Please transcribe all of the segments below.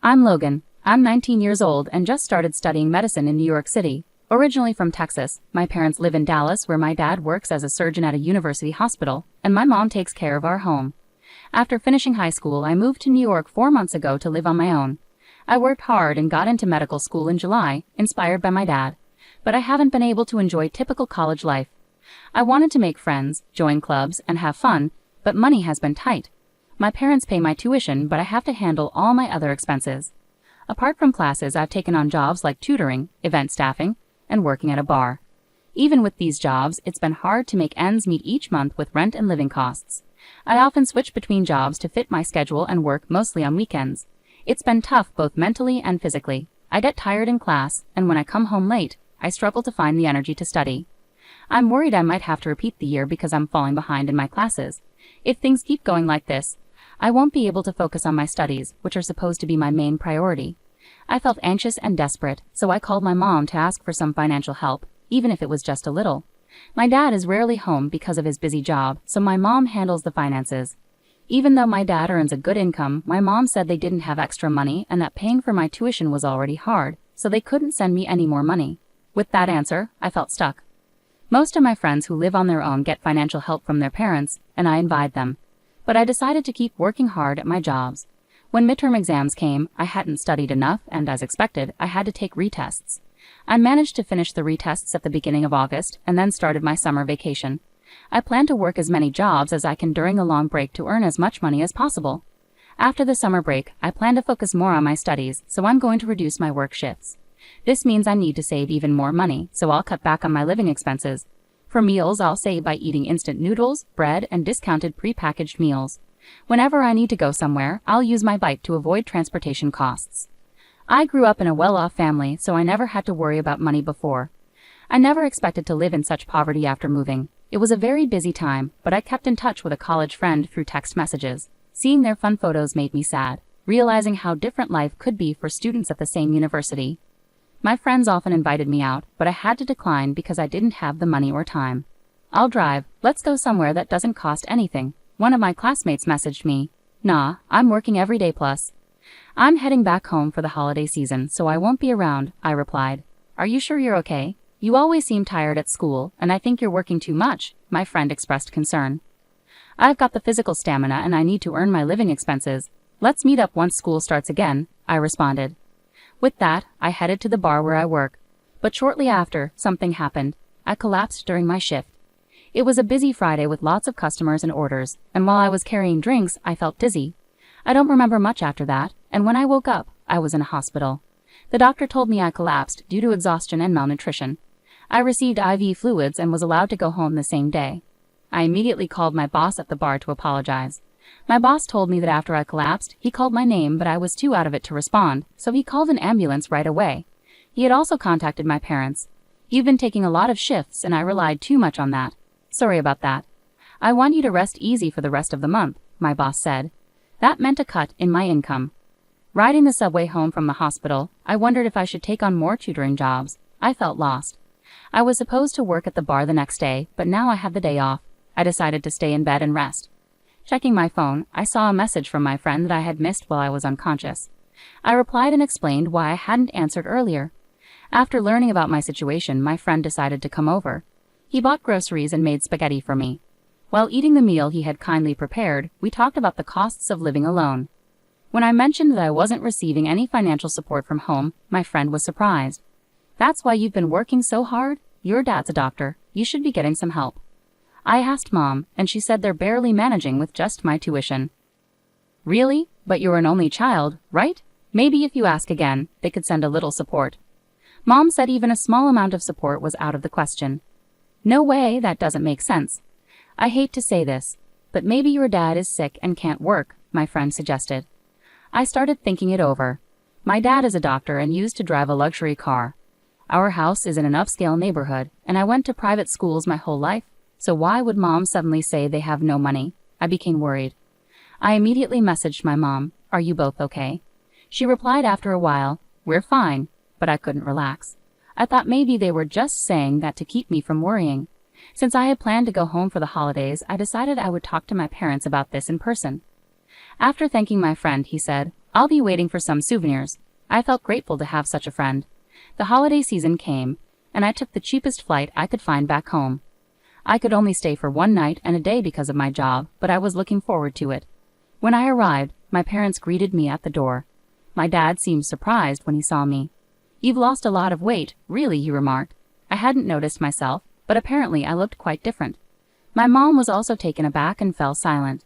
I'm Logan. I'm 19 years old and just started studying medicine in New York City. Originally from Texas, my parents live in Dallas where my dad works as a surgeon at a university hospital, and my mom takes care of our home. After finishing high school, I moved to New York 4 months ago to live on my own. I worked hard and got into medical school in July, inspired by my dad. But I haven't been able to enjoy typical college life. I wanted to make friends, join clubs, and have fun, but money has been tight. My parents pay my tuition, but I have to handle all my other expenses. Apart from classes, I've taken on jobs like tutoring, event staffing, and working at a bar. Even with these jobs, it's been hard to make ends meet each month with rent and living costs. I often switch between jobs to fit my schedule and work mostly on weekends. It's been tough both mentally and physically. I get tired in class, and when I come home late, I struggle to find the energy to study. I'm worried I might have to repeat the year because I'm falling behind in my classes. If things keep going like this, I won't be able to focus on my studies, which are supposed to be my main priority. I felt anxious and desperate, so I called my mom to ask for some financial help, even if it was just a little. My dad is rarely home because of his busy job, so my mom handles the finances. Even though my dad earns a good income, my mom said they didn't have extra money and that paying for my tuition was already hard, so they couldn't send me any more money. With that answer, I felt stuck. Most of my friends who live on their own get financial help from their parents, and I envied them. But I decided to keep working hard at my jobs. When midterm exams came, I hadn't studied enough, and as expected, I had to take retests. I managed to finish the retests at the beginning of August, and then started my summer vacation. I plan to work as many jobs as I can during the long break to earn as much money as possible. After the summer break, I plan to focus more on my studies, so I'm going to reduce my work shifts. This means I need to save even more money, so I'll cut back on my living expenses. For meals, I'll save by eating instant noodles, bread, and discounted pre-packaged meals. Whenever I need to go somewhere, I'll use my bike to avoid transportation costs. I grew up in a well-off family, so I never had to worry about money before. I never expected to live in such poverty after moving. It was a very busy time, but I kept in touch with a college friend through text messages. Seeing their fun photos made me sad, realizing how different life could be for students at the same university. My friends often invited me out, but I had to decline because I didn't have the money or time. "I'll drive. Let's go somewhere that doesn't cost anything." One of my classmates messaged me. "Nah, I'm working every day plus. I'm heading back home for the holiday season, so I won't be around," I replied. "Are you sure you're okay? You always seem tired at school, and I think you're working too much," my friend expressed concern. "I've got the physical stamina and I need to earn my living expenses. Let's meet up once school starts again," I responded. With that, I headed to the bar where I work. But shortly after, something happened. I collapsed during my shift. It was a busy Friday with lots of customers and orders, and while I was carrying drinks, I felt dizzy. I don't remember much after that, and when I woke up, I was in a hospital. The doctor told me I collapsed due to exhaustion and malnutrition. I received IV fluids and was allowed to go home the same day. I immediately called my boss at the bar to apologize. My boss told me that after I collapsed, he called my name, but I was too out of it to respond, so he called an ambulance right away. He had also contacted my parents. "You've been taking a lot of shifts, and I relied too much on that. Sorry about that. I want you to rest easy for the rest of the month," my boss said. That meant a cut in my income. Riding the subway home from the hospital, I wondered if I should take on more tutoring jobs. I felt lost. I was supposed to work at the bar the next day, but now I had the day off. I decided to stay in bed and rest. Checking my phone, I saw a message from my friend that I had missed while I was unconscious. I replied and explained why I hadn't answered earlier. After learning about my situation, my friend decided to come over. He bought groceries and made spaghetti for me. While eating the meal he had kindly prepared, we talked about the costs of living alone. When I mentioned that I wasn't receiving any financial support from home, my friend was surprised. "That's why you've been working so hard? Your dad's a doctor. You should be getting some help." I asked Mom, and she said they're barely managing with just my tuition. "Really? But you're an only child, right? Maybe if you ask again, they could send a little support." Mom said even a small amount of support was out of the question. "No way, that doesn't make sense. I hate to say this, but maybe your dad is sick and can't work," my friend suggested. I started thinking it over. My dad is a doctor and used to drive a luxury car. Our house is in an upscale neighborhood, and I went to private schools my whole life. So why would Mom suddenly say they have no money? I became worried. I immediately messaged my mom, "Are you both okay?" She replied after a while, "We're fine," but I couldn't relax. I thought maybe they were just saying that to keep me from worrying. Since I had planned to go home for the holidays, I decided I would talk to my parents about this in person. After thanking my friend, he said, I'll be waiting for some souvenirs. I felt grateful to have such a friend. The holiday season came, and I took the cheapest flight I could find back home. I could only stay for one night and a day because of my job, but I was looking forward to it. When I arrived, my parents greeted me at the door. My dad seemed surprised when he saw me. "You've lost a lot of weight, really," he remarked. I hadn't noticed myself, but apparently I looked quite different. My mom was also taken aback and fell silent.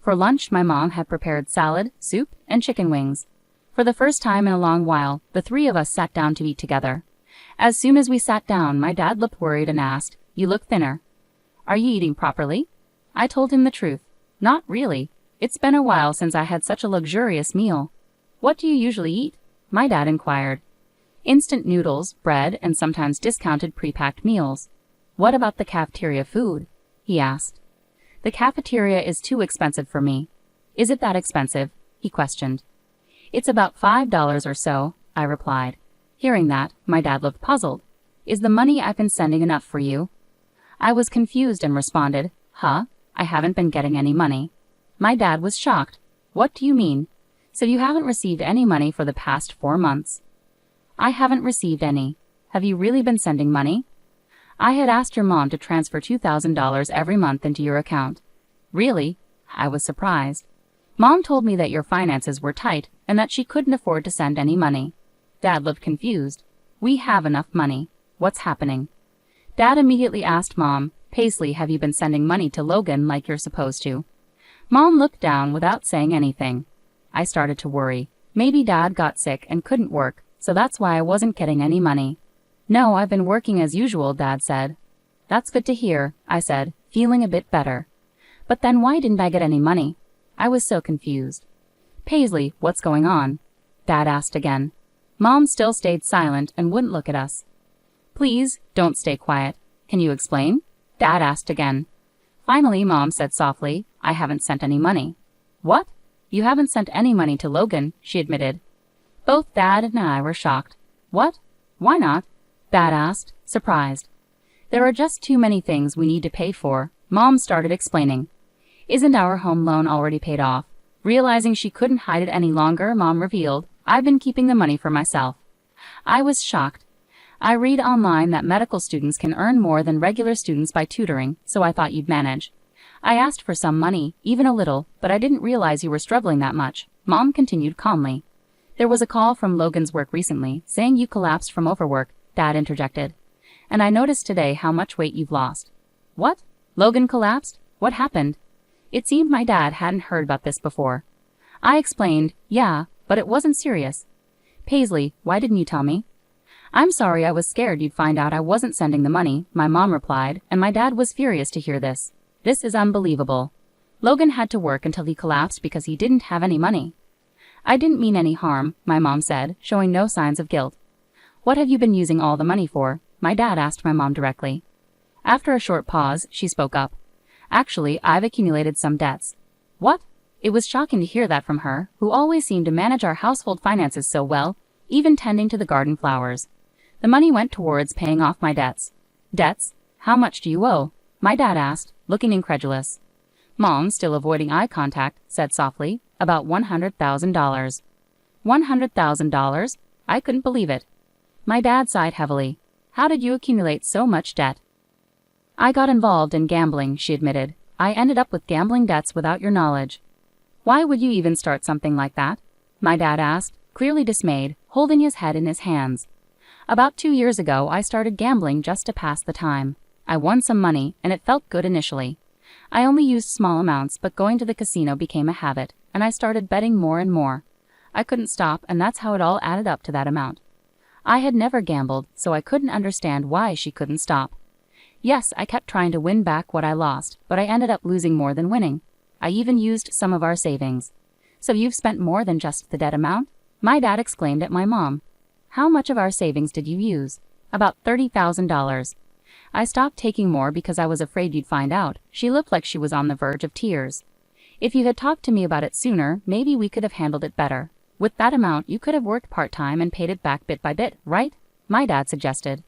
For lunch, my mom had prepared salad, soup, and chicken wings. For the first time in a long while, the three of us sat down to eat together. As soon as we sat down, my dad looked worried and asked, "You look thinner. Are you eating properly?" I told him the truth. "Not really. It's been a while since I had such a luxurious meal." "What do you usually eat?" my dad inquired. "Instant noodles, bread, and sometimes discounted pre-packed meals." "What about the cafeteria food?" he asked. "The cafeteria is too expensive for me." "Is it that expensive?" he questioned. "It's about $5 or so," I replied. Hearing that, my dad looked puzzled. "Is the money I've been sending enough for you?" I was confused and responded, "Huh? I haven't been getting any money." My dad was shocked. "What do you mean? So you haven't received any money for the past 4 months?" "I haven't received any. Have you really been sending money?" "I had asked your mom to transfer $2,000 every month into your account." "Really?" I was surprised. "Mom told me that your finances were tight and that she couldn't afford to send any money." Dad looked confused. "We have enough money. What's happening?" Dad immediately asked Mom, "Paisley, have you been sending money to Logan like you're supposed to?" Mom looked down without saying anything. I started to worry. Maybe Dad got sick and couldn't work, so that's why I wasn't getting any money. "No, I've been working as usual," Dad said. "That's good to hear," I said, feeling a bit better. "But then why didn't I get any money?" I was so confused. "Paisley, what's going on?" Dad asked again. Mom still stayed silent and wouldn't look at us. "Please, don't stay quiet. Can you explain?" Dad asked again. Finally, Mom said softly, "I haven't sent any money." "What? You haven't sent any money to Logan," she admitted. Both Dad and I were shocked. "What? Why not?" Dad asked, surprised. "There are just too many things we need to pay for," Mom started explaining. "Isn't our home loan already paid off?" Realizing she couldn't hide it any longer, Mom revealed, "I've been keeping the money for myself." I was shocked. I read online that medical students can earn more than regular students by tutoring, so I thought you'd manage. "I asked for some money, even a little, but I didn't realize you were struggling that much," Mom continued calmly. "There was a call from Logan's work recently, saying you collapsed from overwork," Dad interjected. "And I noticed today how much weight you've lost." "What? Logan collapsed? What happened?" It seemed my dad hadn't heard about this before. I explained, "Yeah, but it wasn't serious." "Paisley, why didn't you tell me?" "I'm sorry, I was scared you'd find out I wasn't sending the money," my mom replied, and my dad was furious to hear this. "This is unbelievable. Logan had to work until he collapsed because he didn't have any money." "I didn't mean any harm," my mom said, showing no signs of guilt. "What have you been using all the money for?" my dad asked my mom directly. After a short pause, she spoke up. "Actually, I've accumulated some debts." "What?" It was shocking to hear that from her, who always seemed to manage our household finances so well, even tending to the garden flowers. "The money went towards paying off my debts." "Debts? How much do you owe?" my dad asked, looking incredulous. Mom, still avoiding eye contact, said softly, "About $100,000. $100,000? I couldn't believe it. My dad sighed heavily. "How did you accumulate so much debt?" "I got involved in gambling," she admitted. "I ended up with gambling debts without your knowledge." "Why would you even start something like that?" my dad asked, clearly dismayed, holding his head in his hands. "About 2 years ago, I started gambling just to pass the time. I won some money, and it felt good initially. I only used small amounts, but going to the casino became a habit, and I started betting more and more. I couldn't stop, and that's how it all added up to that amount." I had never gambled, so I couldn't understand why she couldn't stop. "Yes, I kept trying to win back what I lost, but I ended up losing more than winning. I even used some of our savings." "So you've spent more than just the debt amount?" my dad exclaimed at my mom. "How much of our savings did you use?" "About $30,000. I stopped taking more because I was afraid you'd find out." She looked like she was on the verge of tears. "If you had talked to me about it sooner, maybe we could have handled it better. With that amount, you could have worked part-time and paid it back bit by bit, right?" my dad suggested.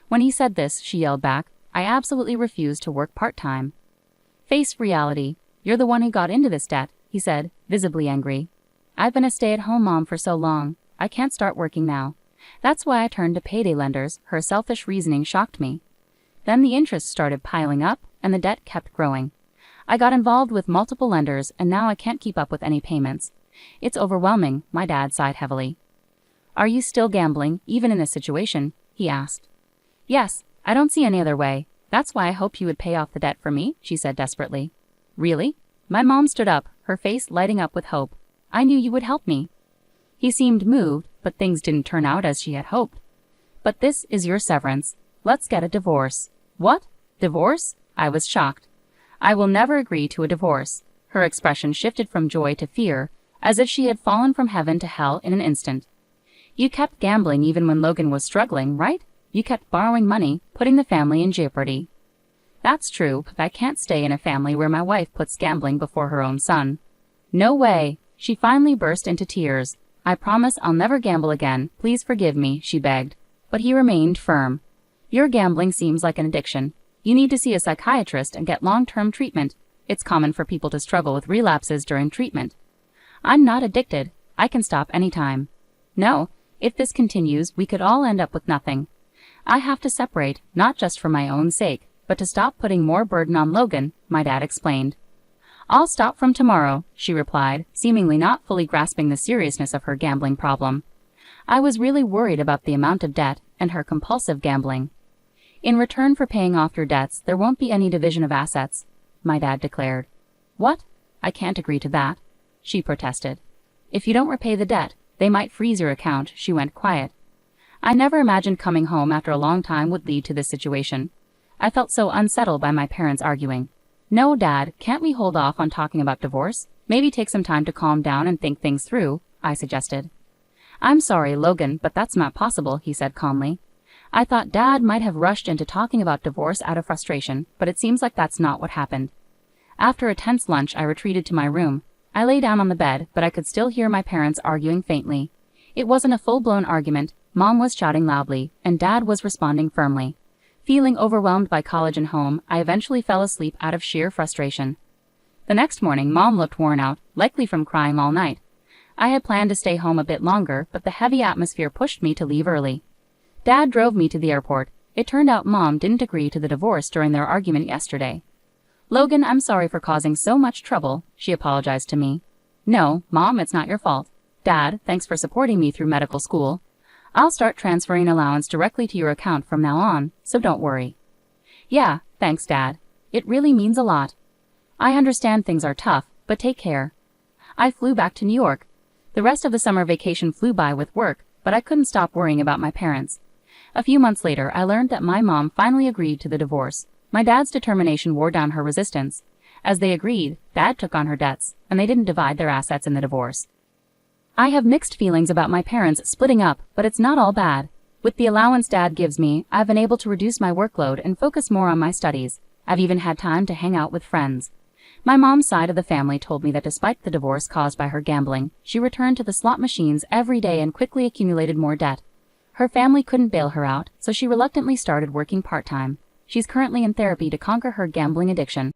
When he said this, she yelled back, "I absolutely refuse to work part-time." "Face reality. You're the one who got into this debt," he said, visibly angry. I've been a stay-at-home mom for so long, I can't start working now. That's why I turned to payday lenders. Her selfish reasoning shocked me. Then the interest started piling up, and the debt kept growing. I got involved with multiple lenders, and now I can't keep up with any payments. It's overwhelming, my dad sighed heavily. Are you still gambling, even in this situation? He asked. Yes, I don't see any other way. That's why I hoped you would pay off the debt for me, she said desperately. Really? My mom stood up, her face lighting up with hope. I knew you would help me. He seemed moved, but things didn't turn out as she had hoped. But this is your severance. Let's get a divorce. What? Divorce? I was shocked. I will never agree to a divorce. Her expression shifted from joy to fear, as if she had fallen from heaven to hell in an instant. You kept gambling even when Logan was struggling, right? You kept borrowing money, putting the family in jeopardy. That's true, but I can't stay in a family where my wife puts gambling before her own son. No way. She finally burst into tears. I promise I'll never gamble again. Please forgive me, she begged. But he remained firm. Your gambling seems like an addiction. You need to see a psychiatrist and get long-term treatment. It's common for people to struggle with relapses during treatment. I'm not addicted. I can stop anytime. No, if this continues, we could all end up with nothing. I have to separate, not just for my own sake, but to stop putting more burden on Logan, my dad explained. I'll stop from tomorrow, she replied, seemingly not fully grasping the seriousness of her gambling problem. I was really worried about the amount of debt and her compulsive gambling. In return for paying off your debts, there won't be any division of assets, my dad declared. What? I can't agree to that, she protested. If you don't repay the debt, they might freeze your account, she went quiet. I never imagined coming home after a long time would lead to this situation. I felt so unsettled by my parents arguing. No, Dad, can't we hold off on talking about divorce? Maybe take some time to calm down and think things through, I suggested. I'm sorry, Logan, but that's not possible, he said calmly. I thought Dad might have rushed into talking about divorce out of frustration, but it seems like that's not what happened. After a tense lunch, I retreated to my room. I lay down on the bed, but I could still hear my parents arguing faintly. It wasn't a full-blown argument. Mom was shouting loudly, and Dad was responding firmly. Feeling overwhelmed by college and home, I eventually fell asleep out of sheer frustration. The next morning, Mom looked worn out, likely from crying all night. I had planned to stay home a bit longer, but the heavy atmosphere pushed me to leave early. Dad drove me to the airport. It turned out Mom didn't agree to the divorce during their argument yesterday. Logan, I'm sorry for causing so much trouble, she apologized to me. No, Mom, it's not your fault. Dad, thanks for supporting me through medical school. I'll start transferring allowance directly to your account from now on, so don't worry. Yeah, thanks, Dad. It really means a lot. I understand things are tough, but take care. I flew back to New York. The rest of the summer vacation flew by with work, but I couldn't stop worrying about my parents. A few months later, I learned that my mom finally agreed to the divorce. My dad's determination wore down her resistance. As they agreed, Dad took on her debts, and they didn't divide their assets in the divorce. I have mixed feelings about my parents splitting up, but it's not all bad. With the allowance Dad gives me, I've been able to reduce my workload and focus more on my studies. I've even had time to hang out with friends. My mom's side of the family told me that despite the divorce caused by her gambling, she returned to the slot machines every day and quickly accumulated more debt. Her family couldn't bail her out, so she reluctantly started working part-time. She's currently in therapy to conquer her gambling addiction.